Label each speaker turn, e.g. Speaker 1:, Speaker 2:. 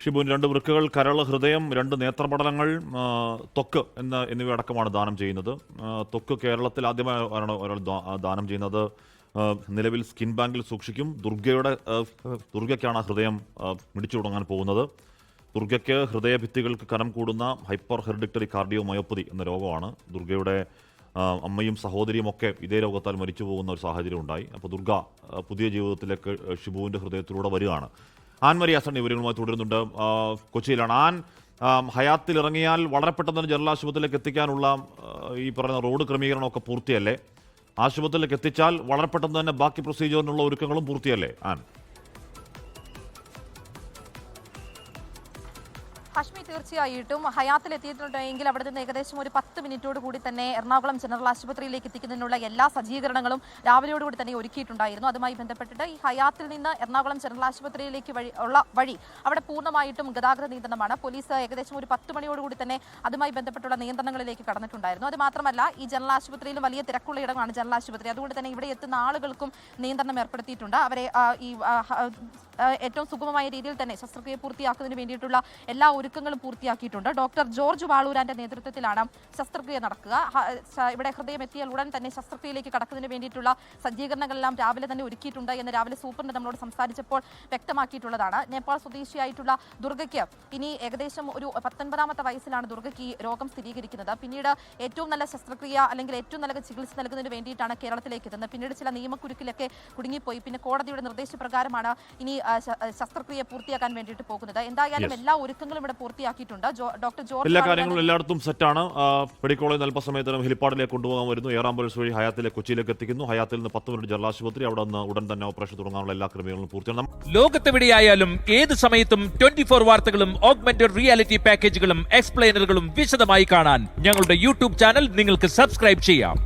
Speaker 1: ഷിബുവിന് 2 വൃക്കകൾ, കരൾ, ഹൃദയം, 2 നേത്രപടലങ്ങൾ, ത്വക്ക് എന്നിവയടക്കമാണ് ദാനം ചെയ്യുന്നത്. ത്വക്ക് കേരളത്തിൽ ആദ്യമായാണ് ഒരാൾ ദാനം ചെയ്യുന്നത്. നിലവിൽ സ്കിൻ ബാങ്കിൽ സൂക്ഷിക്കും. ദുർഗയ്ക്കാണ് ഹൃദയം മിടിച്ചു തുടങ്ങാൻ പോകുന്നത്. ദുർഗയ്ക്ക് ഹൃദയഭിത്തികൾക്ക് കനം കൂടുന്ന ഹൈപ്പർ ഹെറിഡിറ്ററി കാർഡിയോമയോപ്പതി എന്ന രോഗമാണ്. ദുർഗയുടെ അമ്മയും സഹോദരിയും ഒക്കെ ഇതേ രോഗത്താൽ മരിച്ചു പോകുന്ന ഒരു സാഹചര്യം ഉണ്ടായി. അപ്പോൾ ദുർഗ പുതിയ ജീവിതത്തിലേക്ക് ഷിബുവിൻ്റെ ഹൃദയത്തിലൂടെ വരികയാണ്. ആൻ മരിയാസൺ വിവരങ്ങളുമായി തുടരുന്നുണ്ട്. കൊച്ചിയിലാണ്. ആൻ, ഹയാത്തിൽ ഇറങ്ങിയാൽ വളരെ പെട്ടെന്ന് തന്നെ ജനറൽ ആശുപത്രിയിലേക്ക് എത്തിക്കാനുള്ള ഈ പറയുന്ന റോഡ് ക്രമീകരണമൊക്കെ പൂർത്തിയല്ലേ? ആശുപത്രിയിലേക്ക് എത്തിച്ചാൽ വളരെ പെട്ടെന്ന് തന്നെ ബാക്കി പ്രൊസീജിയറിനുള്ള ഒരുക്കങ്ങളും പൂർത്തിയല്ലേ ആൻ?
Speaker 2: ഹഷ്മി, തീർച്ചയായിട്ടും ഹയാത്തിൽ എത്തിയിട്ടുണ്ടെങ്കിൽ അവിടെ നിന്ന് ഏകദേശം ഒരു 10 മിനിറ്റോട് കൂടി തന്നെ എറണാകുളം ജനറൽ ആശുപത്രിയിലേക്ക് എത്തിക്കുന്നതിനുള്ള എല്ലാ സജ്ജീകരണങ്ങളും രാവിലെയോടുകൂടി തന്നെ ഒരുക്കിയിട്ടുണ്ടായിരുന്നു. അതുമായി ബന്ധപ്പെട്ടിട്ട് ഈ ഹയാത്തിൽ നിന്ന് എറണാകുളം ജനറൽ ആശുപത്രിയിലേക്ക് വഴി അവിടെ പൂർണ്ണമായിട്ടും ഗതാഗത നിയന്ത്രണമാണ്. പോലീസ് ഏകദേശം ഒരു 10 മണിയോടുകൂടി തന്നെ അതുമായി ബന്ധപ്പെട്ടുള്ള നിയന്ത്രണങ്ങളിലേക്ക് കടന്നിട്ടുണ്ടായിരുന്നു. അത് മാത്രമല്ല, ഈ ജനറൽ ആശുപത്രിയിലും വലിയ തിരക്കുള്ള ഇടമാണ് ജനറൽ ആശുപത്രി. അതുകൊണ്ട് തന്നെ ഇവിടെ എത്തുന്ന ആളുകൾക്കും നിയന്ത്രണം ഏർപ്പെടുത്തിയിട്ടുണ്ട്. അവരെ ഈ ഏറ്റവും സുഗമമായ രീതിയിൽ തന്നെ ശസ്ത്രക്രിയ പൂർത്തിയാക്കുന്നതിന് വേണ്ടിയിട്ടുള്ള എല്ലാ ഒരുക്കങ്ങളും പൂർത്തിയാക്കിയിട്ടുണ്ട്. ഡോക്ടർ ജോർജ് വാളൂരാന്റെ നേതൃത്വത്തിലാണ് ശസ്ത്രക്രിയ നടക്കുക. ഇവിടെ ഹൃദയം എത്തിയാൽ ഉടൻ തന്നെ ശസ്ത്രക്രിയയിലേക്ക് കടക്കുന്നതിന് വേണ്ടിയിട്ടുള്ള സജ്ജീകരണങ്ങളെല്ലാം രാവിലെ തന്നെ ഒരുക്കിയിട്ടുണ്ട് എന്ന് രാവിലെ സൂപ്രണ്ട് നമ്മളോട് സംസാരിച്ചപ്പോൾ വ്യക്തമാക്കിയിട്ടുള്ളതാണ്. നേപ്പാൾ സ്വദേശിയായിട്ടുള്ള ദുർഗയ്ക്ക് ഇനി ഏകദേശം ഒരു 19ാമത്തെ വയസ്സിലാണ് ദുർഗയ്ക്ക് ഈ രോഗം സ്ഥിരീകരിക്കുന്നത്. പിന്നീട് ഏറ്റവും നല്ല ശസ്ത്രക്രിയ അല്ലെങ്കിൽ ഏറ്റവും നല്ല ചികിത്സ നൽകുന്നതിന് വേണ്ടിയിട്ടാണ് കേരളത്തിലേക്ക് എത്തുന്നത്. പിന്നീട് ചില നിയമക്കുരുക്കിലൊക്കെ കുടുങ്ങിപ്പോയി. പിന്നെ കോടതിയുടെ നിർദ്ദേശപ്രകാരമാണ് ഇനി ശസ്ത്രക്രിയ പൂർത്തിയാക്കാൻ വേണ്ടിയിട്ട് പോകുന്നത്. എന്തായാലും എല്ലാ ഒരുക്കങ്ങളും ഇവിടെ പൂർത്തിയാക്കിയിട്ടുണ്ട്. ഡോക്ടർ ജോർജ്,
Speaker 1: എല്ലാ കാര്യങ്ങളും എല്ലായിടത്തും സെറ്റാണ്. മെഡിക്കൽ കോളേജ് അല്പസമയത്തിനും ഹെലിപ്പാഡിലേക്ക് കൊണ്ടുപോകാൻ വരുന്നു. എയറാംബുലൻസ് വഴി ഹയാത്തിലെ കൊച്ചിയിലേക്ക് എത്തിക്കുന്നു. ഹയാത്തിൽ നിന്ന് 10 മിനിറ്റ് ജനറൽ ആശുപത്രി. അവിടെ നിന്ന് ഉടൻ തന്നെ ഓപ്പറേഷൻ തുടങ്ങാനുള്ള എല്ലാ ക്രമീകരണങ്ങളും പൂർത്തിയാണ്.
Speaker 3: ലോകത്തെവിടെയായാലും ഏത് സമയത്തും 24 വാർത്തകളും ഓഗ്മെന്റഡ് റിയാലിറ്റി പാക്കേജുകളും എക്സ്പ്ലെയിനറുകളും വിശദമായി കാണാൻ ഞങ്ങളുടെ യൂട്യൂബ് ചാനൽ നിങ്ങൾക്ക് സബ്സ്ക്രൈബ് ചെയ്യാം.